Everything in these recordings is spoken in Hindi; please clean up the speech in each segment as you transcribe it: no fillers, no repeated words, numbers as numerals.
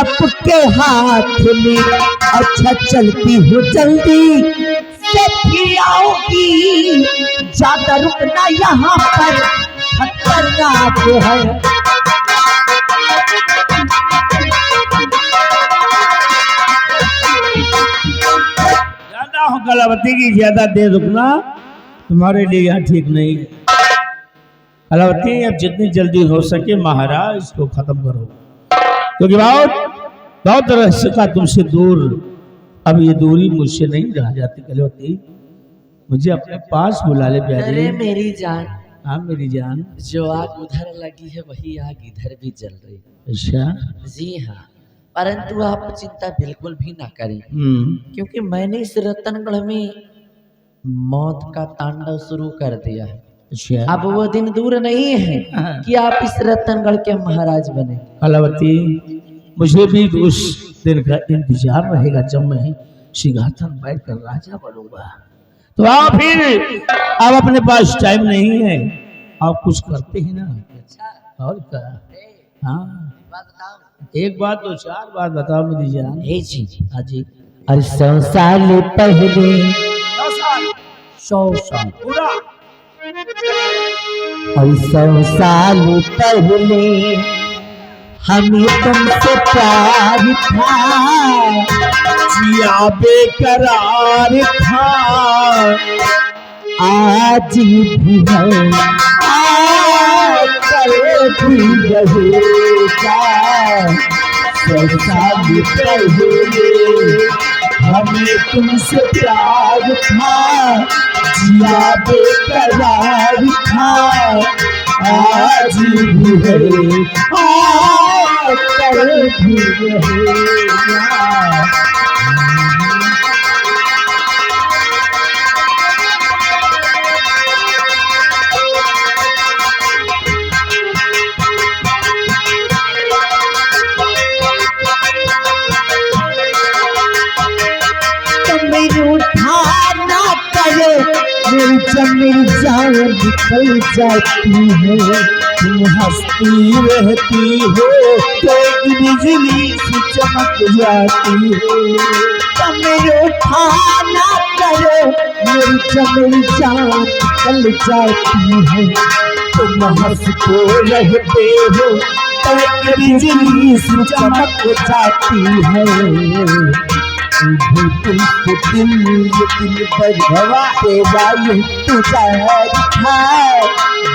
आपके हाथ में, अच्छा चलती हो जल्दी से फिर आओगी, ज्यादा रुकना यहाँ पर खतरनाक है। ज्यादा हो कलावती की, ज्यादा देर रुकना तुम्हारे लिए यहाँ ठीक नहीं है। कलावती अब जितनी जल्दी हो सके महाराज इसको खत्म करो, क्योंकि बहुत रहस्य का तुमसे दूर, अब ये दूरी मुझसे नहीं रह जाती। कलावती मुझे अपने पास बुला ले प्यारी। अरे मेरी जान। हाँ मेरी जान। जो आग उधर लगी है वही आग इधर भी जल रही। अच्छा जी हाँ, परंतु आप चिंता बिल्कुल भी ना करें, क्योंकि मैंने इस रतनगढ़ में मौत का तांडव शुरू कर दिया है। अच्छा अब वो दिन दूर नहीं है कि आप इस रतनगढ़ के महाराज बने। कलावती मुझे भी उस दिन का इंतजार रहेगा जब मैं सिंहासन बैठ कर राजा बनूंगा। तो आप फिर अब अपने पास टाइम नहीं है, आप कुछ करते ही ना। अच्छा और क्या? हाँ एक बात तो चार बात बताओ मेरी जान। जी हाँ जी। और 100 साल पहले, 100 साल पूरा, और 100 साल पहले हमें तुमसे प्यार था, जिया बेकरार था, आज भी है, कल भी रहेगा। 100 साल पहले हमें तुमसे प्यार था, जिया बेकरार था, आज भी है, कल भी रहेगा। जब मेरी जान निकल जाती है, तुम हंसती रहती हो तो एक बिजली सी चमक जाती है। तब मेरे उठाना करो, जब मेरी जान निकल जाती है, तुम हंसते रहते हो तो एक बिजली सी चमक जाती है। दिल से दिल पर तेरा इंतजार था,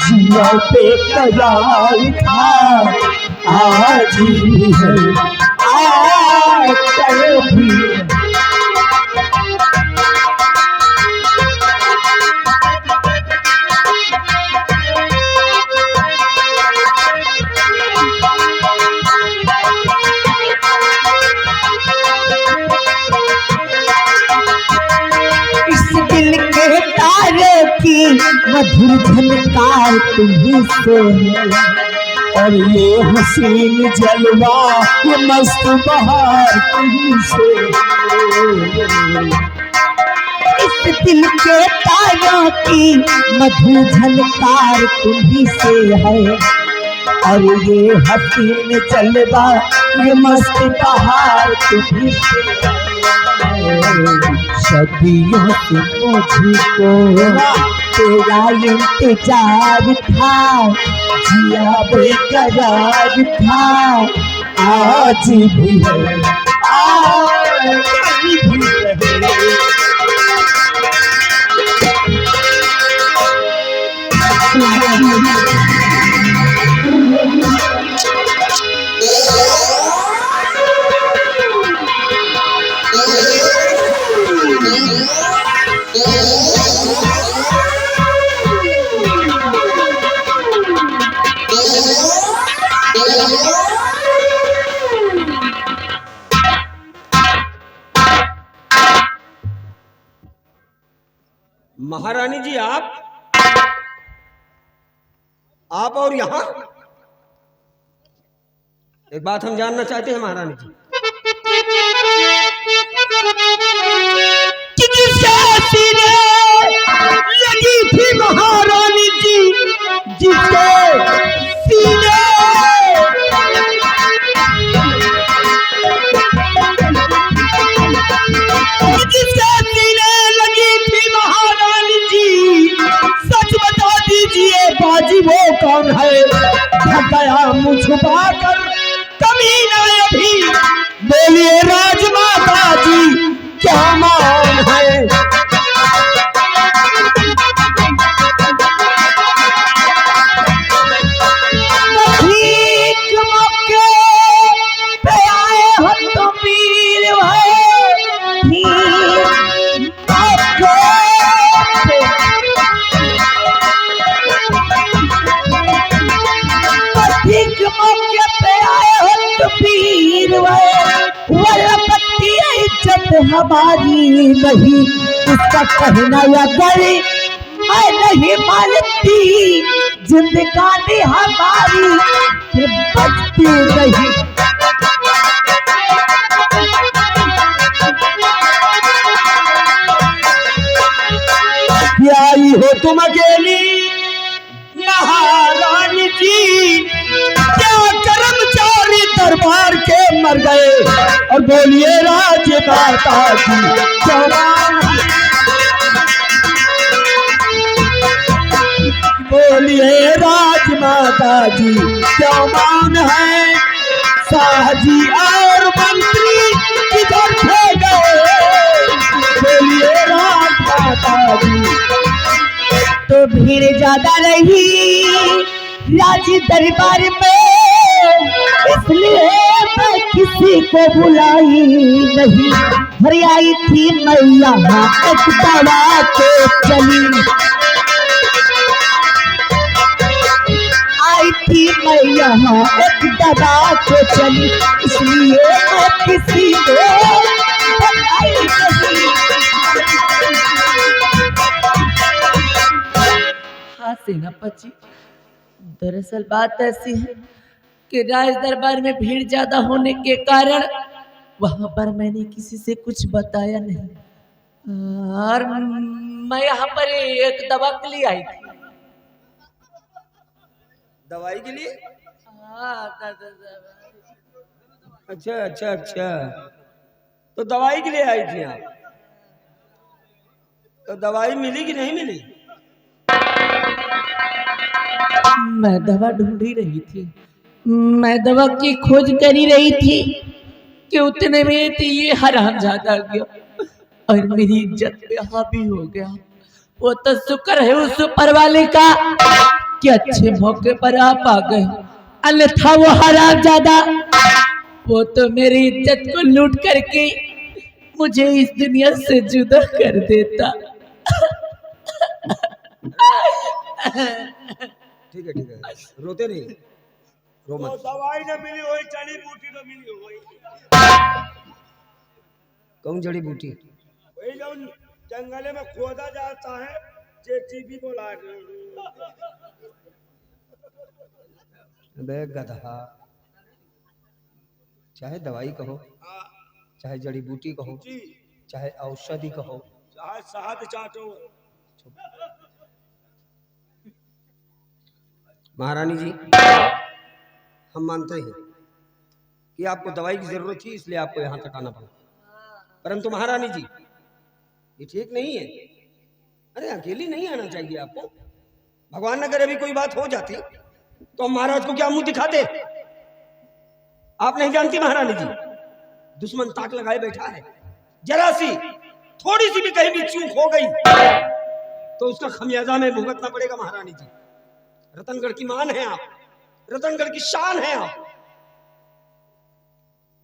जिया बेकरार था, आज भी है, कल भी है। मधुर झनकार तुम्हीं से है, और ये हसीन जलवा ये मस्त बहार तुम्हीं से। इस दिल के तारों की मधुर झनकार तुम्हीं से है, और ये हसीन जलवा ये मस्त बहार तुम्हीं से है। सदियों से मुझको तेरा इंतजार था, जिया बेकरार था, आज भी है, कल भी है। महारानी जी आप और यहाँ एक बात हम जानना चाहते हैं महारानी जी। लगी थी महारानी जी जिसके सीने वरपति इज्जत हमारी नहीं, इसका कहना या गरी मैं नहीं मानती, जिंदगानी हमारी फिर बचती नहीं। क्या आई हो तुम अकेली महारानी जी, क्या कर्मचारी दरबार के मर गए, और बोलिए राजमाता जी जवान है। बोलिए राजमाता जी जवान है, शाहजी और मंत्री किधर थे गए, बोलिए राजमाता जी। तो भीड़ ज्यादा रही राज दरबार में, इसलिए मैं किसी को बुलाई नहीं। घर आई थी मैं यहाँ एक दवा के चली, आई थी मैं यहाँ एक दवा के चली, इसलिए मैं किसी को बुलाई नहीं। हाँ सेनापति, दरअसल बात ऐसी है कि राज दरबार में भीड़ ज्यादा होने के कारण वहां पर मैंने किसी से कुछ बताया नहीं, और मैं यहाँ पर एक दवा के लिए आई थी। दवाई के लिए? हाँ, अच्छा अच्छा अच्छा, तो दवाई के लिए आई थी आप? तो दवाई मिली कि नहीं मिली? मैं दवा ढूंढ ही रही थी, मैं दवा की खोज कर ही रही थी कि उतने में तो ये हरामजादा आ गया और मेरी इज्जत पे हावी हो गया। वो तो शुक्र है उस ऊपर वाले का कि अच्छे मौके पर आप आ गए, अन्यथा वो हरामजादा वो तो मेरी इज्जत को लूट करके मुझे इस दुनिया से जुदा कर देता। ठीक है, रोते नहीं, रो मत। दवाई न मिली वही जड़ी बूटी न मिली वही, कौन जड़ी बूटी? वही जो जंगले में खोदा जाता है, जे टीबी बोला बे गधा, चाहे दवाई कहो, चाहे जड़ी बूटी कहो, चाहे औषधि कहो, चाहे शहद चाटो। महारानी जी, हम मानते हैं कि आपको दवाई की जरूरत थी, इसलिए आपको यहाँ तक आना पड़ा, परंतु महारानी जी ये ठीक नहीं है। अरे अकेली नहीं आना चाहिए आपको। भगवान न करे अभी कोई बात हो जाती तो हम महाराज को क्या मुंह दिखाते? आप नहीं जानती महारानी जी, दुश्मन ताक लगाए बैठा है, जरा सी थोड़ी सी भी कहीं भी चूक हो गई तो उसका खमियाजा में भुगतना पड़ेगा महारानी जी। रतनगढ़ की मान है आप, रतनगढ़ की शान है आप,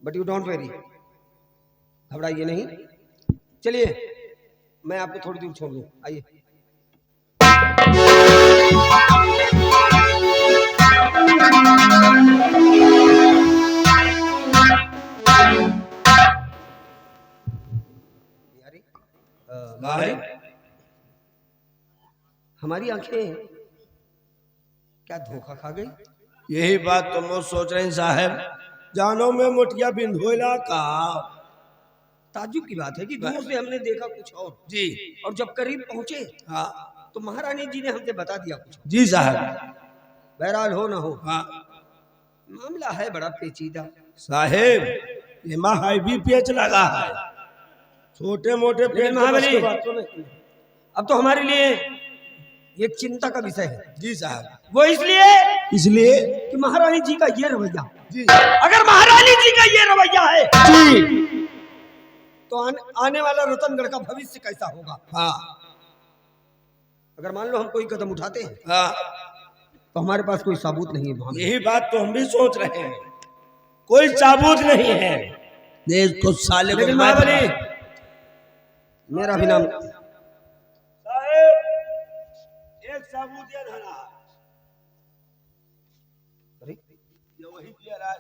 बट यू डोंट वेरी, घबराइए नहीं। चलिए मैं आपको थोड़ी दूर छोड़ दूं, आइए। हमारी आंखें क्या धोखा खा गई? यही बात तो मैं सोच रहे हैं साहब, जानो में मुठिया बिंधोला का। ताज्जुब की बात है कि दूर से हमने देखा कुछ और जी, और जब करीब पहुंचे हाँ तो महारानी जी ने हमसे बता दिया कुछ। जी साहब। बहरहाल हो ना हो, हाँ मामला है बड़ा पेचीदा साहेब, ये हाई भी पेच लगा है, छोटे मोटे पेच महाबली, बातों में। अब तो हमारे लिए एक चिंता का विषय है। जी साहब। वो इसलिए कि महारानी जी का ये रवैया, जी अगर महारानी जी का ये रवैया है जी, तो आने वाला रतनगढ़ का भविष्य कैसा होगा? हाँ अगर मान लो हम कोई कदम उठाते हैं हाँ, तो हमारे पास कोई सबूत नहीं है। यही बात तो हम भी सोच रहे हैं, कोई सबूत नहीं है। देश को साले को लेकिन महाबली, मेरा भी नाम साहेब, एक सबूत ये धरा, अरे ये वही किया रहा है।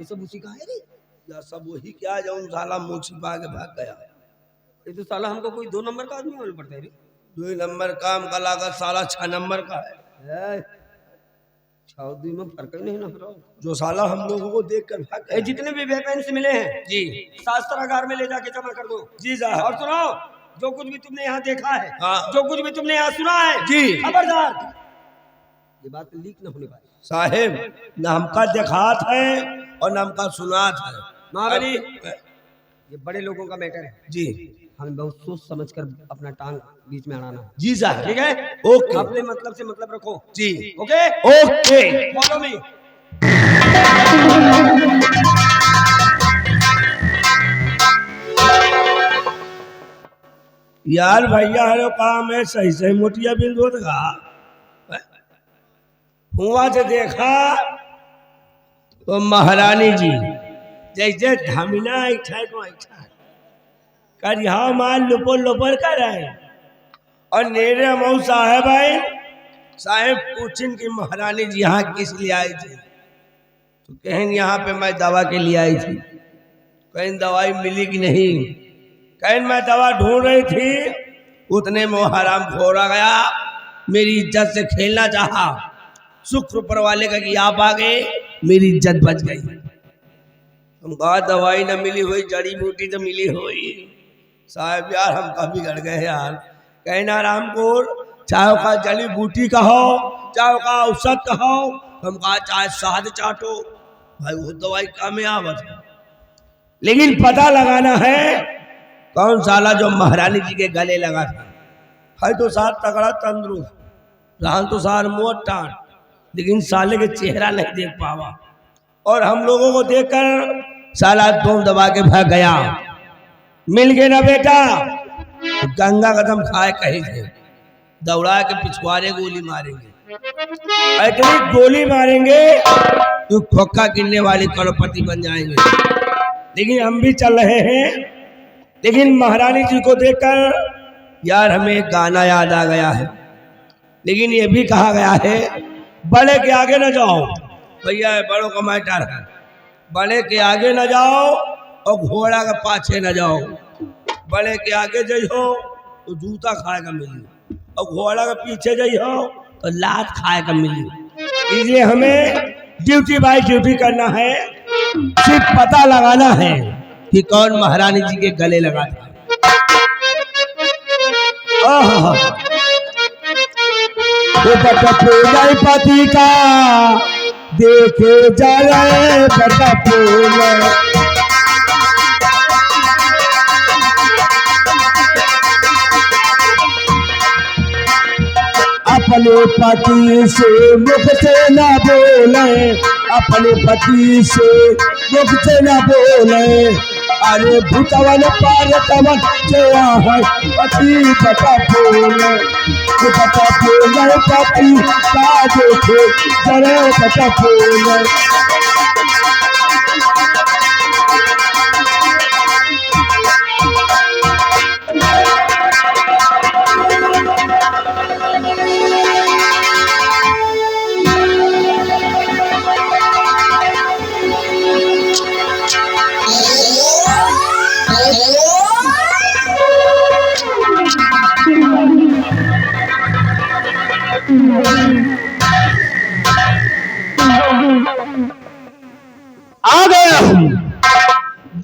ये सब उसी का है रे। या सब वही क्या जाऊं साला मुंह छिपा के भाग गया। ये तो साला हमको कोई 2 नंबर का आदमी मालूम पड़ता है रे। 2 नंबर काम का लागत साला 6 नंबर का है। छाउदी में फर्क ही नहीं ना फिर। जो साला हम लोगों को देख कर भाग ये गया। जितने भी वैकेंसी मिले हैं जी शास्त्रागार में ले जाके जमा कर दो। जी साहब। और सुनो, जो कुछ भी तुमने यहाँ देखा है, हाँ। जो कुछ भी तुमने यहाँ सुना है, जी। खबरदार ये बात लीक न होने पाए। साहेब न हमका देखात है और न हमका सुनात है। महाबली ये बड़े लोगों का मैटर है, जी हमें बहुत सोच समझ कर अपना टांग बीच में अड़ाना है। जी साहब। ठीक है, ओके। अपने मतलब से मतलब रखो। जी ओके ओके। Follow me. यार भैया हरो काम है सही सही मोटिया बिंदु का हुआ से देखा तो महारानी जी जैसे धमिना ऐठा को ऐठा कर यहाँ माल लुपर लुपर कर रहे और नेरे मऊ साहेब आए। साहेब पूछिन कि महारानी जी यहाँ किस लिए आई थी, तो कहें यहाँ पे मैं दवा के लिए आई थी। कहीं दवाई मिली कि नहीं, कहीं मैं दवा ढूंढ रही थी। उतने में वो हराम खोर आ गया, मेरी इज्जत से खेलना चाहा। शुक्र ऊपर वाले का कि आप आ गए, मेरी इज्जत बच गई। हम कहा दवाई न मिली हुई, जड़ी बूटी तो मिली हुई। साहब यार हम कभी गड़ गए यार। कहना रामपुर चाहे का जड़ी बूटी कहो, चाहे का औसत कहो, हम कहा चाहे शहद चाटो, भाई वो दवाई कामयाब है। लेकिन पता लगाना है कौन साला जो महारानी जी के गले लगा था। है तो सार तगड़ा तंदुरुस्त, रहन तो सार मोटा, लेकिन साले के चेहरा नहीं देख पावा। और हम लोगों को देखकर साला दम दबा के भाग गया। मिल गए ना बेटा, तो गंगा कदम खाए कहीं थे, दौड़ा के पिछवाड़े गोली मारेंगे। इतनी गोली मारेंगे तो खोखा गिनने वाले करोड़पति बन जाएंगे। लेकिन हम भी चल रहे हैं। लेकिन महारानी जी को देखकर यार हमें एक गाना याद आ गया है। लेकिन ये भी कहा गया है बड़े के आगे न जाओ। भैया बड़ों का मैटर है, बड़े के आगे न जाओ और घोड़ा के पाछे न जाओ। बड़े के आगे जाइयो तो जूता खाएगा मिली, और घोड़ा के पीछे जाइयो तो लात खाएगा मिली। इसलिए हमें ड्यूटी बाय ड्यूटी करना है, सिर्फ पता लगाना है कि कौन महारानी जी के गले लगा था। पति का देखे जा रहे बटा फूल, अपने पति से मुख से न बोले, अपने पति से मुख से न बोले। अरे भूतवन पारतवन जया है पति बता बोले, बता बोले पति का देखे जरे बता बोले। आ गया हूं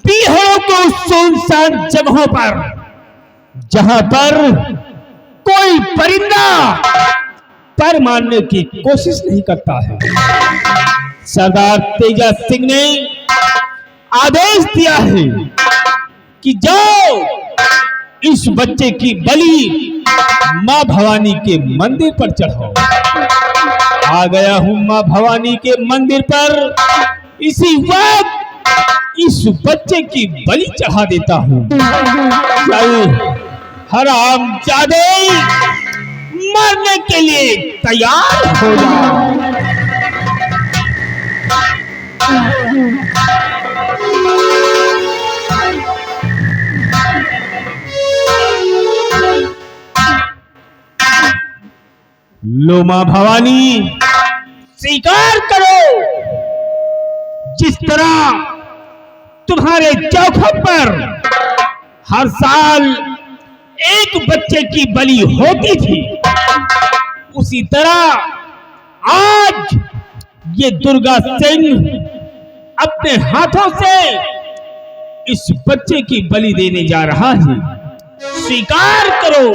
बिहार को सुनसान जगहों पर, जहां पर कोई परिंदा पर मारने की कोशिश नहीं करता है। सरदार तेजा सिंह ने आदेश दिया है कि जाओ इस बच्चे की बलि मां भवानी के मंदिर पर चढ़ाओ। आ गया हूं मां भवानी के मंदिर पर, इसी वक्त इस बच्चे की बलि चढ़ा देता हूं। चल हरामजादे, मरने के लिए तैयार हो जाओ। लो मां भवानी, स्वीकार करो, जिस तरह तुम्हारे चौखट पर हर साल एक बच्चे की बलि होती थी, उसी तरह आज ये दुर्गा सिंह अपने हाथों से इस बच्चे की बलि देने जा रहा है। स्वीकार करो,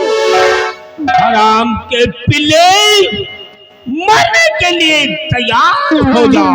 हराम के पिल्ले, मरने के लिए तैयार हो जाओ।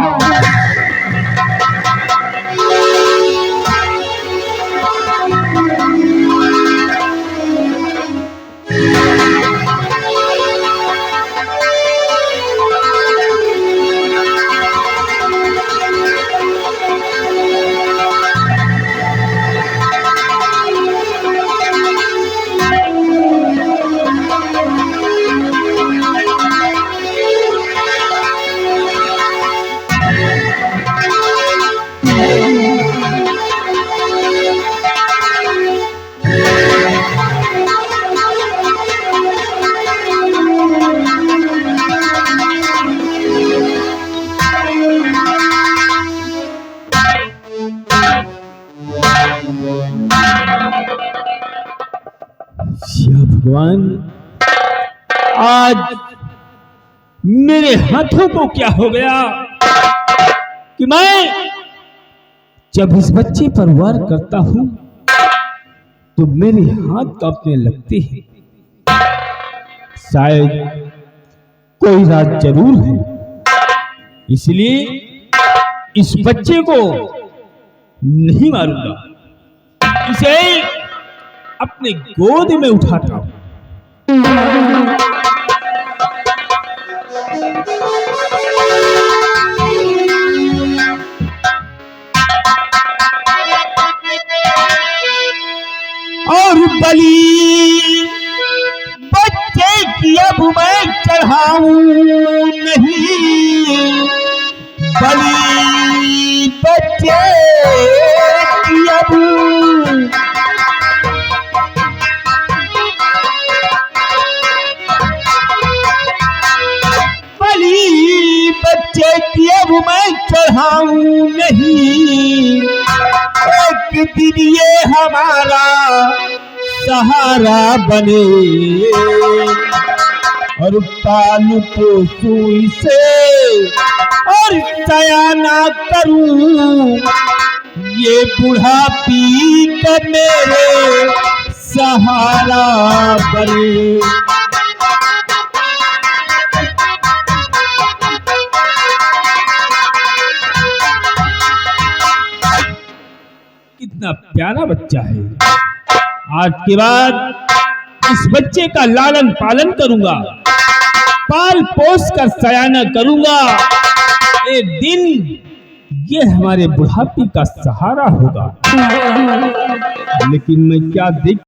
भगवान, आज मेरे हाथों को क्या हो गया कि मैं जब इस बच्चे पर वार करता हूं तो मेरे हाथ कांपने लगते हैं। शायद कोई राज जरूर है, इसलिए इस बच्चे को नहीं मारूंगा, इसे अपने गोद में उठाता हूं। और बलि बच्चे की अब मैं चढ़ाऊं नहीं, बलि बच्चे की अब बच्चे की अब मैं चढ़ाऊं नहीं, एक दिन ये हमारा सहारा बने और तालु को सुई से और सयाना करूं, ये बूढ़ा पी कर मेरे सहारा बने। कितना प्यारा बच्चा है। आज के बाद इस बच्चे का लालन पालन करूंगा, पाल पोस कर सयाना करूंगा। एक दिन ये हमारे बुढ़ापे का सहारा होगा। लेकिन मैं क्या देख